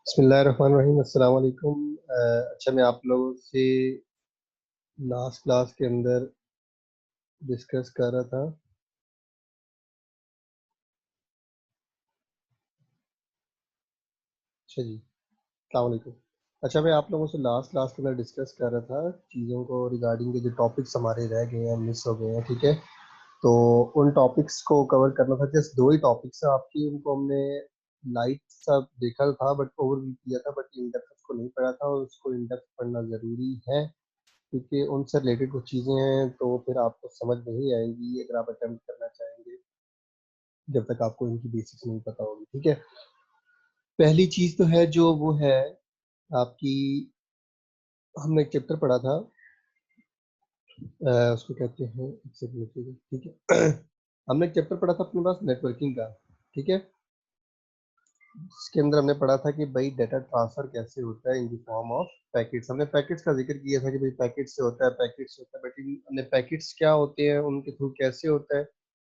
बिस्मिल्लाहिर्रहमानिर्रहीम। अस्सलाम वालेकुम। अच्छा, मैं आप लोगों से लास्ट क्लास के अंदर डिस्कस कर रहा था। अच्छा जी, अस्सलाम वालेकुम। अच्छा, मैं आप लोगों से लास्ट क्लास के अंदर डिस्कस कर रहा था चीज़ों को रिगार्डिंग के जो टॉपिक्स हमारे रह गए हैं, मिस हो गए हैं। ठीक है, तो उन टॉपिक्स को कवर करना था। जस्ट दो ही टॉपिक्स हैं आपकी, उनको हमने लाइट सा देखा था बट ओवरव्यू किया था, बट इन डेप्थ उसको नहीं पढ़ा था और उसको इन डेप्थ पढ़ना ज़रूरी है क्योंकि उनसे रिलेटेड कुछ चीज़ें हैं तो फिर आपको समझ नहीं आएंगी अगर आप अटेम्प्ट करना चाहेंगे जब तक आपको इनकी बेसिक्स नहीं पता होगी। ठीक है, पहली चीज़ तो है जो वो है आपकी, हमने एक चैप्टर पढ़ा था, उसको कहते हैं, एक सेकंड रुकिएगा। ठीक है हमने एक चैप्टर पढ़ा था अपने पास नेटवर्किंग का। ठीक है, इसके अंदर हमने पढ़ा था कि भाई डाटा ट्रांसफर कैसे होता है in the form of packets. हमने पैकेट्स का जिक्र किया था कि भाई पैकेट्स से होता है, पैकेट्स से होता है, बट हमने पैकेट्स क्या होते हैं, उनके थ्रू कैसे होता है,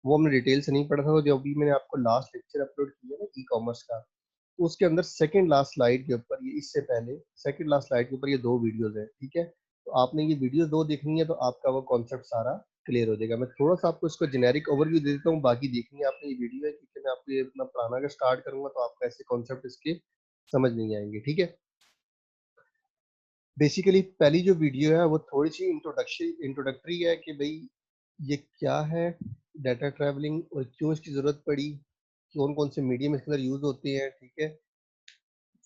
वो हमने डिटेल से नहीं पढ़ा था। तो जो अभी मैंने आपको लास्ट लेक्चर अपलोड किया ना ई कॉमर्स का, तो उसके अंदर सेकंड लास्ट स्लाइड के ऊपर, ये इससे पहले सेकंड लास्ट स्लाइड के ऊपर ये दो वीडियोस है। ठीक है, तो आपने ये वीडियो दो देखनी है तो आपका वो कॉन्सेप्ट सारा क्लियर हो जाएगा। मैं थोड़ा सा आपको इसको जेनेरिक ओवरव्यू दे देता हूँ, बाकी देखनी है आपने ये वीडियो है, क्योंकि मैं आपको ये अपना पुराना अगर स्टार्ट करूंगा तो आपको ऐसे कॉन्सेप्ट इसके समझ नहीं आएंगे। ठीक है, बेसिकली पहली जो वीडियो है वो थोड़ी सी इंट्रोडक्टरी है कि भाई ये क्या है डाटा ट्रैवलिंग और क्यों इसकी जरूरत पड़ी, कौन कौन से मीडियम इसके अंदर यूज होते हैं। ठीक है,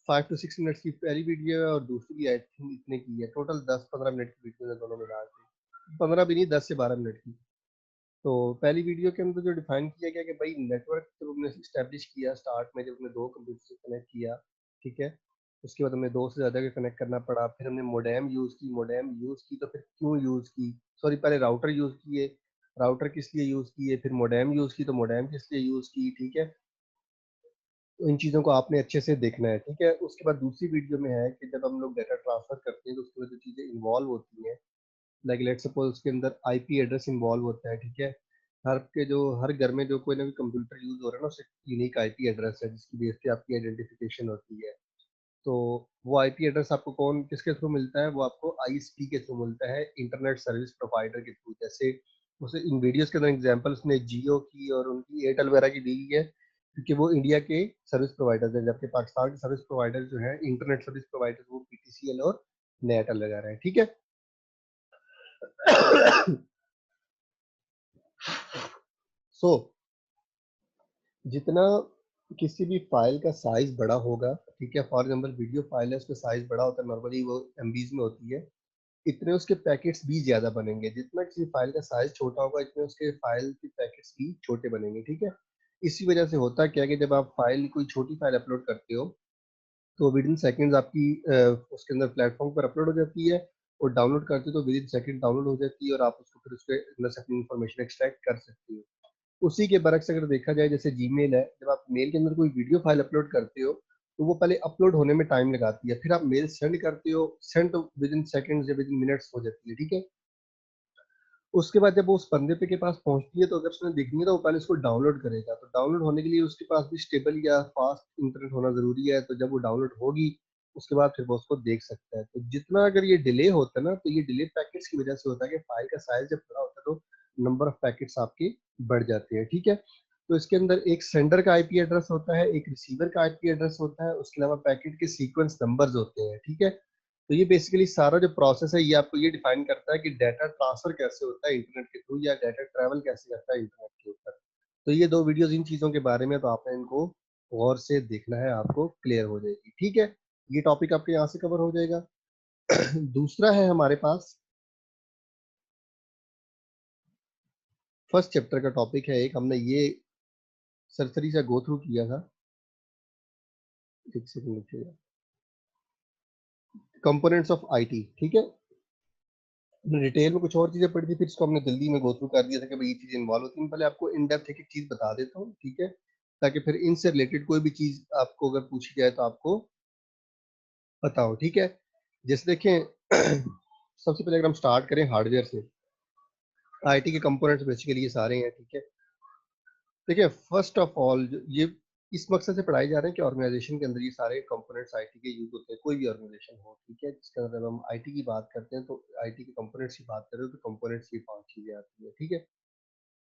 5 to 6 मिनट्स की पहली वीडियो है और दूसरी आई थिंक इतने की है, टोटल 10-15 मिनट की वीडियो है दोनों मिला के, 15 भी नहीं, 10 से 12 मिनट की। तो पहली वीडियो के अंदर जो डिफाइन किया गया कि भाई नेटवर्क जब हमने इस्टेब्लिश किया स्टार्ट में, जब हमने दो कंप्यूटर से कनेक्ट किया, ठीक है, उसके बाद हमें दो से ज़्यादा का कनेक्ट करना पड़ा, फिर हमने मोडेम यूज़ की, मोडेम यूज़ की तो फिर क्यों यूज़ की, सॉरी पहले राउटर यूज़ किए, राउटर किस लिए यूज़ किए, फिर मोडेम यूज़ की तो मोडेम किस लिए यूज़ की। ठीक है, तो इन चीज़ों को आपने अच्छे से देखना है। ठीक है, उसके बाद दूसरी वीडियो में है कि जब हम लोग डाटा ट्रांसफर करते हैं तो उसके बाद जो चीज़ें इन्वॉल्व होती हैं, लाइक लेट्स सपोज उसके अंदर आईपी एड्रेस इन्वॉल्व होता है। ठीक है, हर घर में जो कोई ना कोई कंप्यूटर यूज हो रहा है ना, उससे यूनिक आईपी एड्रेस है जिसकी बेस पे आपकी आइडेंटिफिकेशन होती है। तो वो आईपी एड्रेस आपको कौन किसके थ्रू मिलता है, वो आपको आईएसपी के थ्रू मिलता है, इंटरनेट सर्विस प्रोवाइडर के थ्रू। जैसे उसे इन वीडियोस के अंदर एग्जांपल उसने जियो की और उनकी एयरटेल वगैरह की दी है, क्योंकि वो इंडिया के सर्विस प्रोवाइडर्स हैं, जबकि पाकिस्तान के सर्विस प्रोवाइडर जो है इंटरनेट सर्विस प्रोवाइडर, वो पीटीसीएल और नेटल वगैरह है। ठीक है सो जितना किसी भी फाइल का साइज बड़ा होगा, ठीक है, फॉर एग्जाम्पल वीडियो फाइल है, उसका साइज बड़ा होता है, नॉर्मली वो एमबीज में होती है, इतने उसके पैकेट्स भी ज्यादा बनेंगे। जितना किसी फाइल का साइज छोटा होगा इतने उसके फाइल के पैकेट्स भी छोटे बनेंगे। ठीक है, इसी वजह से होता क्या है कि जब आप फाइल कोई छोटी फाइल अपलोड करते हो तो विद इन सेकेंड्स आपकी उसके अंदर प्लेटफॉर्म पर अपलोड हो जाती है, और डाउनलोड करते हो तो विद इन सेकेंड डाउनलोड हो जाती है, और आप उसको फिर उसके अंदर से अपनी इन्फॉर्मेशन एक्सट्रैक्ट कर सकते हो। उसी के बरक्स अगर देखा जाए, जैसे जीमेल है, जब आप मेल के अंदर कोई वीडियो फाइल अपलोड करते हो तो वो पहले अपलोड होने में टाइम लगाती है, फिर आप मेल सेंड करते हो, सेंड तो विद इन सेकेंड्स या विद इन मिनट्स हो जाती है। ठीक है, उसके बाद जब वो उस बंदे पे के पास पहुंचती है तो अगर उसने देखनी है तो वो पहले उसको डाउनलोड करेगा, तो डाउनलोड होने के लिए उसके पास भी स्टेबल या फास्ट इंटरनेट होना जरूरी है। तो जब वो डाउनलोड होगी उसके बाद फिर वो उसको देख सकता है। तो जितना अगर ये डिले होता है ना, तो ये डिले पैकेट्स की वजह से होता है कि फाइल का साइज जब बड़ा होता है तो नंबर ऑफ पैकेट्स आपके बढ़ जाते हैं। ठीक है, तो इसके अंदर एक सेंडर का आईपी एड्रेस होता है, एक रिसीवर का आईपी एड्रेस होता है, उसके अलावा पैकेट के सीक्वेंस नंबर्स होते हैं। ठीक है, तो ये बेसिकली सारा जो प्रोसेस है ये आपको ये डिफाइन करता है कि डाटा ट्रांसफर कैसे होता है इंटरनेट के थ्रू, या डाटा ट्रैवल कैसे करता है इंटरनेट के ऊपर। तो ये दो वीडियोस इन चीजों के बारे में, तो आपने इनको गौर से देखना है, आपको क्लियर हो जाएगी। ठीक है, ये टॉपिक आपके यहाँ से कवर हो जाएगा। दूसरा है हमारे पास फर्स्ट चैप्टर का टॉपिक है, एक हमने ये सरसरी सा गो थ्रू किया था। एक सेकंड रुकिएगा, कंपोनेंट्स ऑफ आईटी। ठीक है, डिटेल में कुछ और चीजें पढ़ी थी, फिर इसको हमने जल्दी में गो थ्रू कर दिया था कि भाई ये चीजें इन्वॉल्व होती हैं। पहले आपको इन डेप्थ एक एक चीज बता देता हूँ, ठीक है, ताकि फिर इनसे रिलेटेड कोई भी चीज आपको अगर पूछी जाए तो आपको पता हो। ठीक है, जैसे देखें सबसे पहले अगर हम स्टार्ट करें हार्डवेयर से, आईटी के कंपोनेंट्स बेसिकली ये सारे हैं। ठीक है, देखिए फर्स्ट ऑफ ऑल ये इस मकसद से पढ़ाए जा रहे हैं कि ऑर्गेनाइजेशन के अंदर ये सारे कंपोनेंट्स आईटी के यूज होते हैं, कोई भी ऑर्गेनाइजेशन हो, ठीक है, जिसके अंदर हम आईटी की बात करते हैं तो आईटी के कंपोनेंट्स की बात करें तो कंपोनेंट्स की 5 चीजें आती है, ठीक है।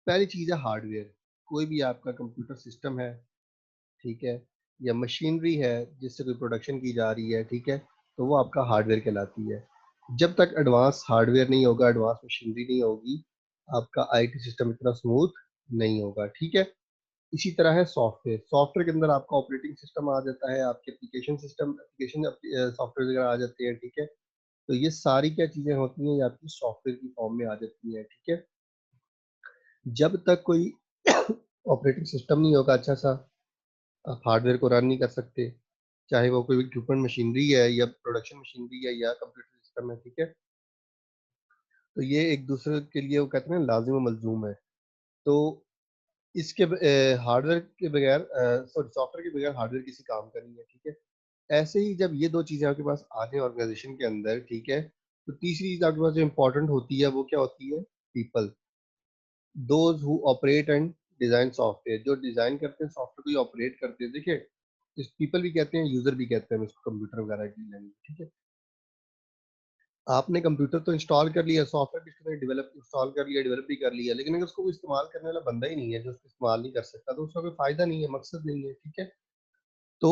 पहली चीज है हार्डवेयर। कोई भी आपका कंप्यूटर सिस्टम है, ठीक है, या मशीनरी है जिससे कोई प्रोडक्शन की जा रही है, ठीक है, तो वो आपका हार्डवेयर कहलाती है। जब तक एडवांस हार्डवेयर नहीं होगा, एडवांस मशीनरी नहीं होगी, आपका आईटी सिस्टम इतना स्मूथ नहीं होगा, ठीक है। इसी तरह है सॉफ्टवेयर। सॉफ्टवेयर के अंदर आपका ऑपरेटिंग सिस्टम आ जाता है, आपके एप्लीकेशन सिस्टम, एप्लीकेशन सॉफ्टवेयर वगैरह आ जाते हैं, ठीक है। तो ये सारी क्या चीजें होती हैं, ये आपकी सॉफ्टवेयर की फॉर्म में आ जाती है, ठीक है। जब तक कोई ऑपरेटिंग सिस्टम नहीं होगा अच्छा सा, आप हार्डवेयर को रन नहीं कर सकते, चाहे वो कोई इक्विपमेंट मशीनरी है या प्रोडक्शन मशीनरी है या कंप्यूटर सिस्टम है, ठीक है। तो ये एक दूसरे के लिए वो कहते हैं ना लाजिम व मलजूम है। तो इसके हार्डवेयर के बगैर, सॉरी, सॉफ्टवेयर के बगैर हार्डवेयर किसी काम का नहीं है, ठीक है। ऐसे ही जब ये दो चीजें आपके पास आ जाए ऑर्गेनाइजेशन के अंदर, ठीक है, तो तीसरी चीज आपके पास जो इंपॉर्टेंट होती है वो क्या होती है? People. Those who operate and design software. जो डिजाइन करते हैं सॉफ्टवेयर को, ये ऑपरेट करते हैं, देखिए, इस पीपल भी कहते हैं, यूजर भी कहते हैं इसको, कंप्यूटर वगैरह की लैंग्वेज, ठीक है। आपने कंप्यूटर तो इंस्टॉल कर लिया, सॉफ्टवेयर भी इसके डेवलप इंस्टॉल कर लिया, डेवलप भी कर लिया, लेकिन अगर उसको कोई इस्तेमाल करने वाला बंदा ही नहीं है जो उसको इस्तेमाल नहीं कर सकता, तो उसका कोई फायदा नहीं है, मकसद नहीं है, ठीक है। तो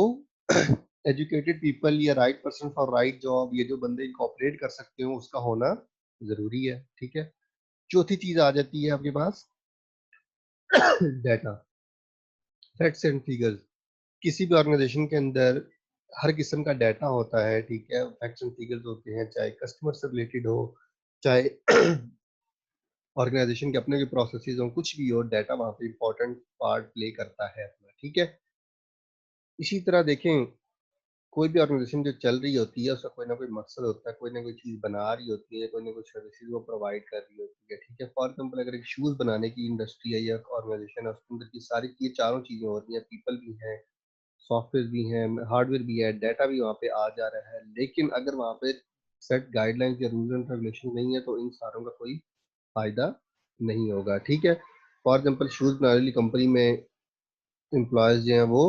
एजुकेटेड पीपल या right person for right job, ये जो बंदे इनकॉपरेट कर सकते हो उसका होना जरूरी है, ठीक है। चौथी चीज आ जाती है आपके पास डाटा, फैक्ट्स एंड फिगर्स। किसी भी ऑर्गेनाइजेशन के अंदर हर किस्म का डाटा होता है, ठीक है, फैक्ट्स एंड फिगर्स होते हैं, चाहे कस्टमर से रिलेटेड हो, चाहे ऑर्गेनाइजेशन के अपने के प्रोसेसेस हो, कुछ भी हो, डाटा वहाँ पे इंपॉर्टेंट पार्ट प्ले करता है अपना, ठीक है। इसी तरह देखें, कोई भी ऑर्गेनाइजेशन जो चल रही होती है उसका कोई ना कोई मकसद होता है, कोई ना कोई चीज़ बना रही होती है, कोई ना कोई सर्विसेज वो प्रोवाइड कर रही होती है, ठीक है। फॉर एग्जाम्पल अगर एक शूज़ बनाने की इंडस्ट्री है या ऑर्गेनाइजेशन है, उसके अंदर की सारी ये चारों चीज़ें हो रही हैं, पीपल भी हैं, सॉफ्टवेयर भी हैं, हार्डवेयर भी है, डाटा भी वहाँ पे आ जा रहा है, लेकिन अगर वहाँ पे सेट गाइडलाइंस या रूल्स एंड रेगुलेशन नहीं है तो इन सारों का कोई फायदा नहीं होगा, ठीक है। फॉर एग्जाम्पल शूज़ बनाने वाली कंपनी में एम्प्लॉयज जो हैं वो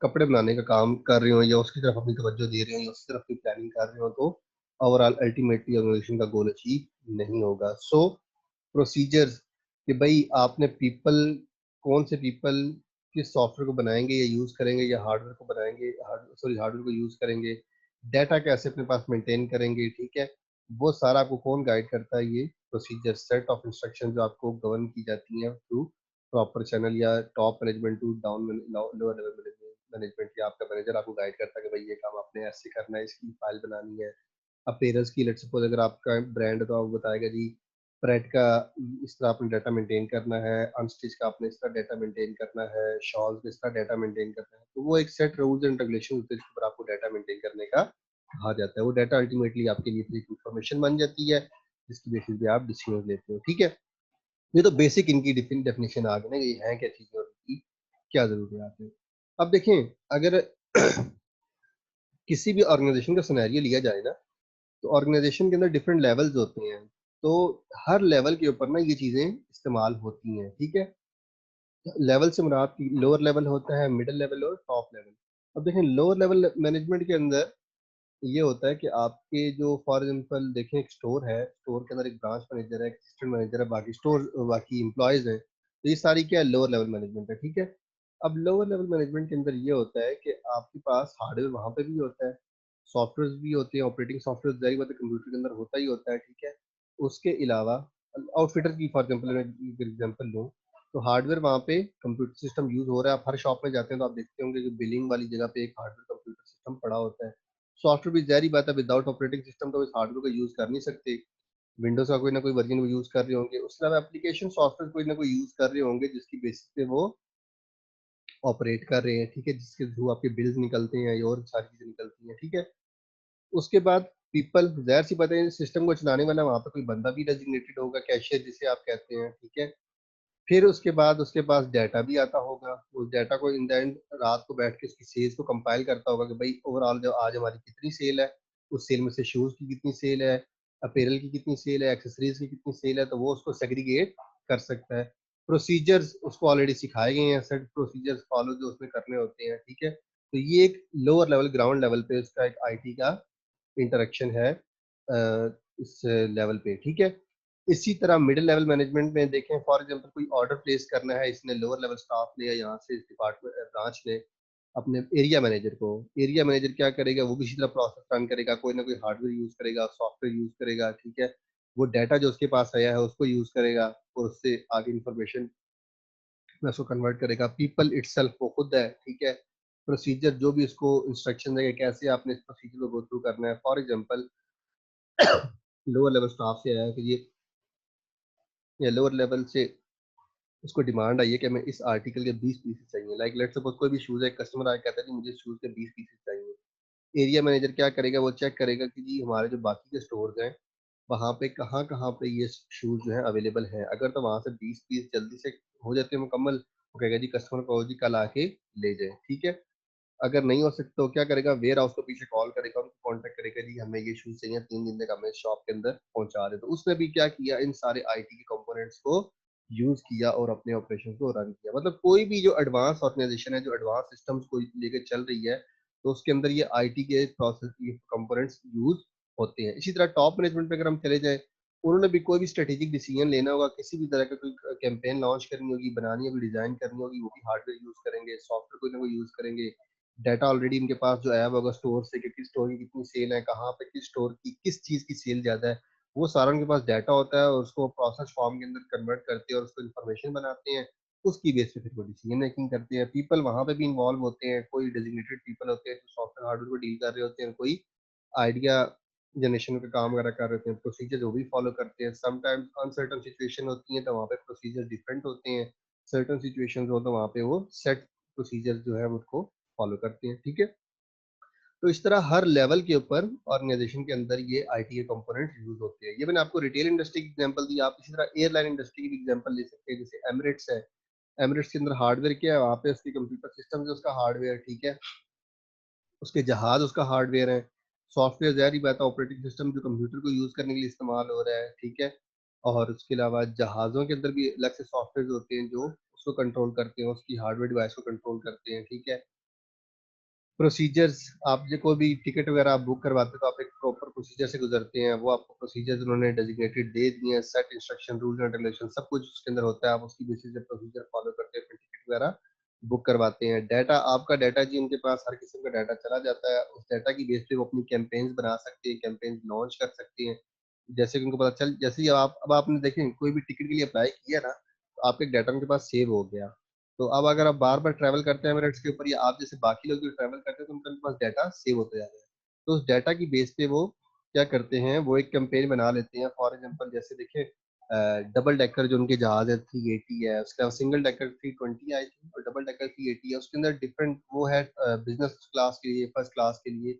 कपड़े बनाने का काम कर रहे हो या उसकी तरफ अपनी तवज्जो दे रहे हो या उसकी तरफ की प्लानिंग कर रहे हो, तो ओवरऑल अल्टीमेटली ऑर्गेनाइजेशन का गोल अचीव नहीं होगा। सो प्रोसीजर्स, कि भाई आपने पीपल, कौन से पीपल किस सॉफ्टवेयर को बनाएंगे या यूज करेंगे या हार्डवेयर को बनाएंगे, सॉरी, हार्डवेयर को यूज करेंगे, डाटा कैसे अपने पास मेंटेन करेंगे, ठीक है, वो सारा आपको कौन गाइड करता है? ये प्रोसीजर, सेट ऑफ इंस्ट्रक्शन जो आपको गवर्न की जाती हैं थ्रू प्रॉपर चैनल या top management to down lower level management, या आपका मैनेजर आपको गाइड करता है कि भाई ये काम आपने ऐसे करना है, इसकी फाइल बनानी है। अपेयरेंस की, लेट्स सपोज अगर आपका ब्रांड है तो आपको बताएगा जी ब्रांड का इस तरह आपने डाटा मेंटेन करना है, अनस्टिच का आपने इस तरह डाटा मेंटेन करना है, शॉल का इस तरह डाटा मेंटेन करना है, तो वो एक सेट रूल्स एंड रेगुलेशन होते हैं जिस पर आपको डाटा मेंटेन करने का कहा जाता है। वो डाटा अल्टीमेटली आपके लिए एक इंफॉर्मेशन बन जाती है जिसकी बेसिस पे आप डिसीजन लेते हो, ठीक है। ये तो बेसिक इनकी डेफिनेशन आ गई ना, ये है क्या चीजें और इनकी क्या जरूरियात है। अब देखें, अगर किसी भी ऑर्गेनाइजेशन का सिनेरियो लिया जाए ना, तो ऑर्गेनाइजेशन के अंदर डिफरेंट लेवल्स होते हैं, तो हर लेवल के ऊपर ना ये चीजें इस्तेमाल होती हैं, ठीक है। लेवल से मुराद की लोअर लेवल होता है, मिडिल लेवल और टॉप लेवल। अब देखें लोअर लेवल मैनेजमेंट के अंदर ये होता है कि आपके जो फॉर एग्जांपल देखें, एक स्टोर है, स्टोर के अंदर एक ब्रांच मैनेजर है, एक असिस्टेंट मैनेजर है, बाकी स्टोर बाकी एम्प्लॉयज हैं, तो ये सारी क्या है? लोअर लेवल मैनेजमेंट है, ठीक है। अब लोअर लेवल मैनेजमेंट के अंदर ये होता है कि आपके पास हार्डवेयर वहाँ पे भी होता है, सॉफ्टवेयर भी होते हैं, ऑपरेटिंग सॉफ्टवेयर जारी बात है कंप्यूटर के अंदर होता ही होता है, ठीक है। उसके अलावा आउटफिटर की फॉर एग्जाम्पल एग्जाम्पल लूँ, तो हार्डवेयर वहाँ पे कंप्यूटर सिस्टम यूज हो रहा है। आप हर शॉप में जाते हैं तो आप देखते होंगे कि बिलिंग वाली जगह पे एक हार्डवेयर कंप्यूटर सिस्टम पड़ा होता है। सॉफ्टवेयर भी ज़ाहिर बात है, विदाउट ऑपरेटिंग सिस्टम तो इस हार्डवेयर को यूज़ कर नहीं सकते। विंडोज़ का कोई ना कोई वर्जन वो यूज़ कर रहे होंगे, उसके अलावा एप्लीकेशन सॉफ्टवेयर कोई ना कोई यूज़ कर रहे होंगे जिसकी बेसिस पे वो ऑपरेट कर रहे हैं, ठीक है, जिसके थ्रू आपके बिल्स निकलते हैं और सारी चीज़ें निकलती हैं, ठीक है। उसके बाद पीपल, ज़ाहिर सी बात है, सिस्टम को चलाने वाला वहाँ पे कोई बंदा भी डेजिग्नेटेड होगा, कैशियर जिसे आप कहते हैं, ठीक है। फिर उसके बाद उसके पास डाटा भी आता होगा, उस डाटा को इन द एंड रात को बैठ के उसकी सेल्स को कंपाइल करता होगा कि भाई ओवरऑल जो आज हमारी कितनी सेल है, उस सेल में से शूज की कितनी सेल है, अपैरल की कितनी सेल है, एक्सेसरीज की कितनी सेल है, तो वो उसको सेग्रीगेट कर सकता है। प्रोसीजर्स उसको ऑलरेडी सिखाए गए हैं, सेट प्रोसीजर्स फॉलो जो उसमें करने होते हैं, ठीक है। तो ये एक लोअर लेवल, ग्राउंड लेवल पे उसका एक आईटी का इंटरेक्शन है इस लेवल पे, ठीक है। इसी तरह मिडिल लेवल मैनेजमेंट में देखें, फॉर एग्जांपल कोई ऑर्डर प्लेस करना है, इसने लोअर लेवल स्टाफ लिया यहाँ से, इस डिपार्टमेंट ब्रांच ने अपने एरिया मैनेजर को, एरिया मैनेजर क्या करेगा, वो भी इसी तरह प्रोसेस रन करेगा, कोई ना कोई हार्डवेयर यूज करेगा, सॉफ्टवेयर यूज करेगा, ठीक है। वो डाटा जो उसके पास आया है उसको यूज करेगा और उससे आगे इंफॉर्मेशन में उसको कन्वर्ट करेगा। पीपल इटसेल्फ वो खुद है, ठीक है। प्रोसीजर जो भी उसको इंस्ट्रक्शन देगा कैसे आपने इस प्रोसीजर को गो थ्रू करना है, for example lower level staff से आया कि ये, या लोअर लेवल से उसको डिमांड आई है कि हमें इस आर्टिकल के 20 पीसेस चाहिए, लाइक लेट्स सपोज कोई भी शूज है, कस्टमर आया कहता है कि मुझे शूज के 20 पीसेस चाहिए। एरिया मैनेजर क्या करेगा, वो चेक करेगा कि जी हमारे जो बाकी के स्टोर्स हैं वहाँ पे कहाँ-कहाँ पे ये शूज़ जो है अवेलेबल हैं। अगर तो वहाँ से 20 पीस जल्दी से हो जाते हैं मुकम्मल, वो कहेगा जी कस्टमर को जी कल आके ले जाएँ, ठीक है। अगर नहीं हो सकता तो क्या करेगा, वेयर हाउस को पीछे कॉल करेगा, उनको कॉन्टैक्ट करेगा, जी हमें ये शूज़ चाहिए, 3 दिन तक हमें शॉप के अंदर पहुँचा दें। तो उसने भी क्या किया, इन सारे आईटी के कंपोनेंट्स को यूज़ किया और अपने ऑपरेशन को रन किया। मतलब कोई भी जो एडवांस ऑर्गेनाइज़ेशन है, जो एडवांस सिस्टम्स को लेके चल रही है, तो उसके अंदर ये आईटी के प्रोसेस, ये कंपोनेंट्स यूज़ होते हैं। इसी तरह टॉप मैनेजमेंट पे अगर हम चले जाएँ, उन्होंने भी कोई भी स्ट्रेटेजिक डिसीजन लेना होगा, किसी भी तरह का कोई कैंपेन लॉन्च करनी होगी, बनानी होगी, डिज़ाइन करनी होगी, वो भी हार्डवेयर यूज़ करेंगे, सॉफ्टवेयर कोई ना कोई यूज़ करेंगे। डाटा ऑलरेडी इनके पास जो आया हुआ होगा स्टोर से कि किस स्टोर की कितनी सेल है, कहाँ पे किस स्टोर की किस चीज़ की सेल ज़्यादा है, वो सारा उनके पास डाटा होता है और उसको प्रोसेस फॉर्म के अंदर कन्वर्ट करते हैं और उसको इन्फॉर्मेशन बनाते हैं। उसकी बेस पे फिर वो डिसीजन मेकिंग करते हैं। पीपल वहाँ पे भी इन्वॉल्व होते हैं, कोई डेजिग्नेटेड पीपल होते हैं जो सॉफ्टवेयर हार्डवेयर को डील कर रहे होते हैं, कोई आइडिया जनरेशन का काम वगैरह कर रहे होते हैं, प्रोसीजर वो भी फॉलो करते हैं। समटाइम्स अनसर्टेन सिचुएशन होती है तो वहाँ पे प्रोसीजर डिफरेंट होते हैं, सर्टेन सिचुएशंस हो तो वहाँ पे वो सेट प्रोसीजर जो है उसको फॉलो करते हैं, ठीक है। तो इस तरह हर लेवल के ऊपर ऑर्गेनाइजेशन के अंदर ये आईटी के कंपोनेंट्स यूज होते हैं। ये मैंने आपको रिटेल इंडस्ट्री की एग्जांपल दी, आप इसी तरह एयरलाइन इंडस्ट्री की भी एग्जांपल ले सकते हैं, जैसे एमिरेट्स है। एमिरेट्स के अंदर हार्डवेयर क्या है, वहाँ पे उसकी कंप्यूटर सिस्टम जो उसका हार्डवेयर, ठीक है। उसके जहाज उसका हार्डवेयर है। सॉफ्टवेयर ज़ाहिर-सी बात है, ऑपरेटिंग सिस्टम जो कंप्यूटर को यूज़ करने के लिए इस्तेमाल हो रहा है, ठीक है। और उसके अलावा जहाज़ों के अंदर भी अलग से सॉफ्टवेयर्स होते हैं जो उसको कंट्रोल करते हैं, उसकी हार्डवेयर डिवाइस को कंट्रोल करते हैं, ठीक है। प्रोसीजर्स, आप जो कोई भी टिकट वगैरह आप बुक करवाते हो तो आप एक प्रॉपर प्रोसीजर से गुजरते हैं, वो आपको प्रोसीजर्स उन्होंने डेजिग्नेटेड दे दिए हैं, set instruction, rules and regulation सब कुछ उसके अंदर होता है, आप उसकी बेसिस पे प्रोसीजर फॉलो करते हैं, फिर टिकट वगैरह बुक करवाते हैं। डाटा, आपका डाटा जी उनके पास हर किस्म का डाटा चला जाता है, उस डाटा की बेस पे वो अपनी कैंपेन्स बना सकते हैं, कैंपेन्स लॉन्च कर सकते हैं। जैसे कि उनको पता चल, जैसे ही आप, अब आपने देखें कोई भी टिकट के लिए अप्लाई किया ना, तो आपका एक डाटा उनके पास सेव हो गया। तो अब अगर आप बार-बार ट्रैवल करते हैं एमिरेट्स के ऊपर, या आप जैसे बाकी लोग जो ट्रैवल करते हैं तो उनके पास डाटा सेव होता जा रहा है। तो उस डाटा की बेस पे वो क्या करते हैं, वो एक कैंपेन बना लेते हैं। फॉर एग्ज़ाम्पल जैसे देखिए डबल डेकर जो उनके जहाज़ है 380 है, उसके अलावा सिंगल डेकर 320 आई थिंक, और डबल डेकर 380 है। उसके अंदर डिफरेंट वो है, बिज़नेस क्लास के लिए, फर्स्ट क्लास के लिए,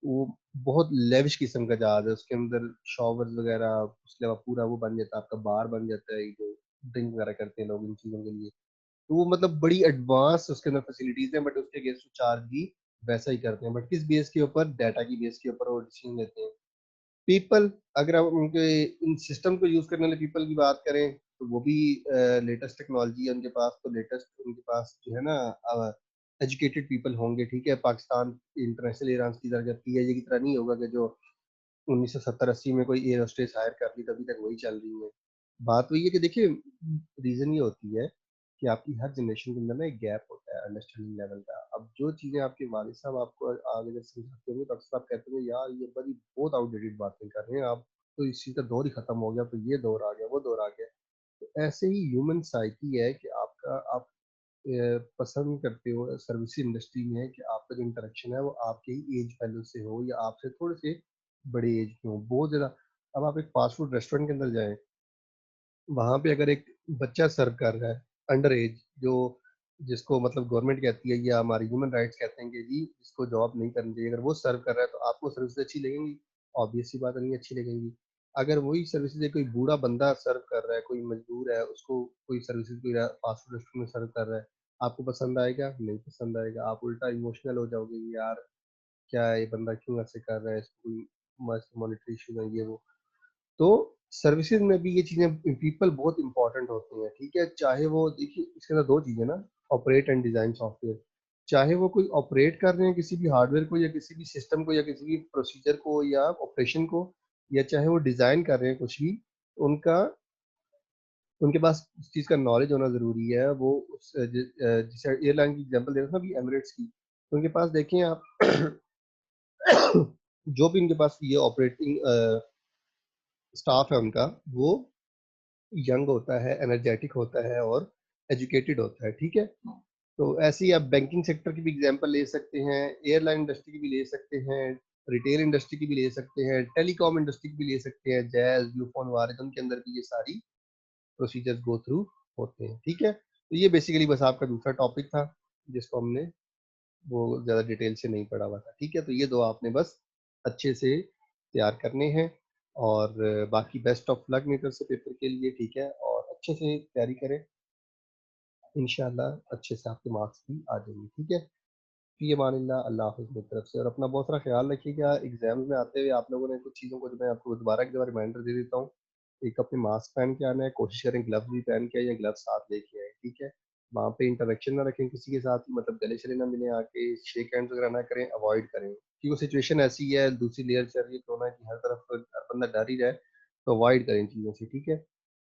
वो बहुत लेविश किस्म का जहाज़ है। उसके अंदर शॉवर्स वगैरह, उसके अलावा पूरा वो बन जाता है, आपका बार बन जाता है, ये जो ड्रिंक वगैरह करते हैं लोग इन चीज़ों के लिए। तो वो मतलब बड़ी एडवांस उसके अंदर फैसिलिटीज़ हैं, बट उसके अगेंस्ट चार्ज भी वैसा ही करते हैं। बट किस बेस के ऊपर? डाटा की बेस के ऊपर वो डिसीज़न लेते हैं। पीपल, अगर हम उनके इन सिस्टम को यूज़ करने वाले पीपल की बात करें, तो वो भी लेटेस्ट टेक्नोलॉजी है उनके पास, तो लेटेस्ट उनके पास जो है ना एजुकेटेड पीपल होंगे, ठीक है। पाकिस्तान इंटरनेशनल एयरलाइंस की तरह पीआईए की तरह नहीं होगा कि जो 1970-80 में कोई एयर होस्टेस हायर कर ली, तभी तक वही चल रही है। बात वही है कि देखिए, रीज़न ये होती है कि आपकी हर जनरेशन के अंदर ना एक गैप होता है अंडरस्टैंडिंग लेवल का। अब जो चीज़ें आपके वालिद साहब आपको आगे जब समझाते होंगे तो अक्सर आप कहते होंगे यार ये बड़ी बहुत आउटडेटेड बातें कर रहे हैं आप, तो इस चीज़ का दौर ही खत्म हो गया, तो ये दौर आ गया, वो दौर आ गया। तो ऐसे ही ह्यूमन साइकी है कि आपका आप पसंद करते हो सर्विस इंडस्ट्री में कि आपका जो इंटरेक्शन है वो आपके ही एज वैल्यू से हो या आपसे थोड़े से बड़े एज के हो, बहुत ज़्यादा। अब आप एक फास्ट फूड रेस्टोरेंट के अंदर जाएँ, वहाँ पे अगर एक बच्चा सर्व कर रहा है, अंडर एज, जो जिसको मतलब गवर्नमेंट कहती है या हमारे ह्यूमन राइट्स कहते हैं कि जी इसको जॉब नहीं करनी चाहिए, अगर वो सर्व कर रहा है तो आपको सर्विस अच्छी लगेंगी? ऑब्वियस सी बात है नहीं अच्छी लगेंगी। अगर वही सर्विसेज़ कोई बूढ़ा बंदा सर्व कर रहा है, कोई मजदूर है, उसको कोई सर्विसेज़ कोई फास्ट फूड रेस्टोरेंट में सर्व कर रहा है, आपको पसंद आएगा? नहीं पसंद आएगा। आप उल्टा इमोशनल हो जाओगे कि यार क्या है ये बंदा क्यों ऐसे कर रहा है, इसको कोई मस्त मॉनेटरी इश्यू है ये वो। तो सर्विसेज में भी ये चीज़ें पीपल बहुत इंपॉर्टेंट होते हैं, ठीक है? चाहे वो देखिए इसके अंदर 2 चीज़ें ना, ऑपरेट एंड डिज़ाइन सॉफ्टवेयर। चाहे वो कोई ऑपरेट कर रहे हैं किसी भी हार्डवेयर को या किसी भी सिस्टम को या किसी भी प्रोसीजर को या ऑपरेशन को, या चाहे वो डिज़ाइन कर रहे हैं कुछ भी, उनका उनके पास उस चीज़ का नॉलेज होना ज़रूरी है। वो जैसे एयरलाइन की एग्ज़ाम्पल दे रहा था ना अभी एमिरेट्स की, तो उनके पास देखें आप जो भी उनके पास ये ऑपरेटिंग स्टाफ है उनका, वो यंग होता है, एनर्जेटिक होता है और एजुकेटेड होता है, ठीक है? तो ऐसे ही आप बैंकिंग सेक्टर की भी एग्जांपल ले सकते हैं, एयरलाइन इंडस्ट्री की भी ले सकते हैं, रिटेल इंडस्ट्री की भी ले सकते हैं, टेलीकॉम इंडस्ट्री की भी ले सकते हैं, जैज़, यूफोन, वारिजोन के अंदर भी ये सारी प्रोसीजर्स गो थ्रू होते हैं, ठीक है? तो ये बेसिकली बस आपका दूसरा टॉपिक था, जिसको हमने वो ज़्यादा डिटेल से नहीं पढ़ा हुआ था, ठीक है? तो ये 2 आपने बस अच्छे से तैयार करने हैं और बाकी बेस्ट ऑफ लक मेरी तरफ से पेपर के लिए, ठीक है? और अच्छे से तैयारी करें, इंशाल्लाह अच्छे से आपके मार्क्स भी आ जाएँगे, ठीक है? फ़ी अमानिल्लाह, अल्लाह हाफ़िज़ मेरी तरफ से और अपना बहुत सारा ख़्याल रखिएगा। एग्ज़ाम्स में आते हुए आप लोगों ने कुछ चीज़ों को जो मैं आपको दोबारा एक दफ़ा रिमाइंडर दे देता हूँ। एक अपने मास्क पहन के आना है, कोशिश करें ग्लव्स भी पहन के आएँ या ग्लव्स साथ लेके आएँ, ठीक है? वहाँ पे इंटरेक्शन ना रखें किसी के साथ, मतलब गले-शले ना मिलें आके, शेक हैंड्स वगैरह ना करें, अवॉइड करें। कि वो सिचुएशन ऐसी है, दूसरी लेयर चल रही है कोरोना की, हर तरफ हर बंदा डर ही रहा है, तो अवॉइड करें इन चीज़ों से, ठीक है?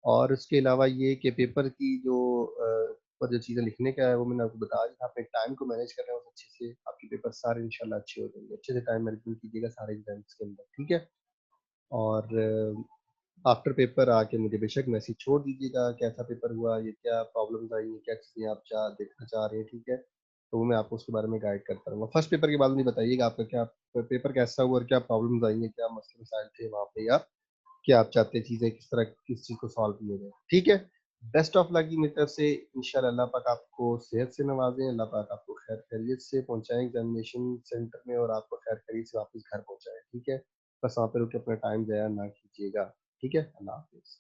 और उसके अलावा ये कि पेपर की जो ऊपर जो चीज़ें लिखने का है वो मैंने आपको बता दिया, आपने टाइम को मैनेज करना है, अच्छे से आपके पेपर सारे इंशाल्लाह अच्छे हो जाएँगे। अच्छे से टाइम मैनेजमेंट कीजिएगा सारे एग्ज़ाम्स के अंदर, ठीक है? और आफ्टर पेपर आके मुझे बेशक मैसेज छोड़ दीजिएगा, कैसा पेपर हुआ, ये क्या प्रॉब्लम्स आई हैं, क्या चीज़ें आप देखना चाह रहे हैं, ठीक है? तो मैं आपको उसके बारे में गाइड करता रहूँगा। फर्स्ट पेपर के बाद मुझे बताइएगा आपका क्या पेपर कैसा हुआ और क्या प्रॉब्लम्स आई हैं, क्या मसले-मसाइल थे वहाँ पे, या क्या आप चाहते हैं चीज़ें किस तरह किस चीज़ को सॉल्व किया जाए, ठीक है? बेस्ट ऑफ लक जी मेरी तरफ से, इंशाल्लाह अल्लाह पाक आपको सेहत से नवाज़ें, अल्लाह पाक आपको खैर खैरियत से पहुँचाएँ एग्ज़ामिनेशन सेंटर में और आपको खैर खैरियत से वापस घर पहुँचाएँ, ठीक है? बस वहाँ पे रुक के अपना टाइम ज़ाया ना कीजिएगा, ठीक है? अल्लाह हाफ़िज़।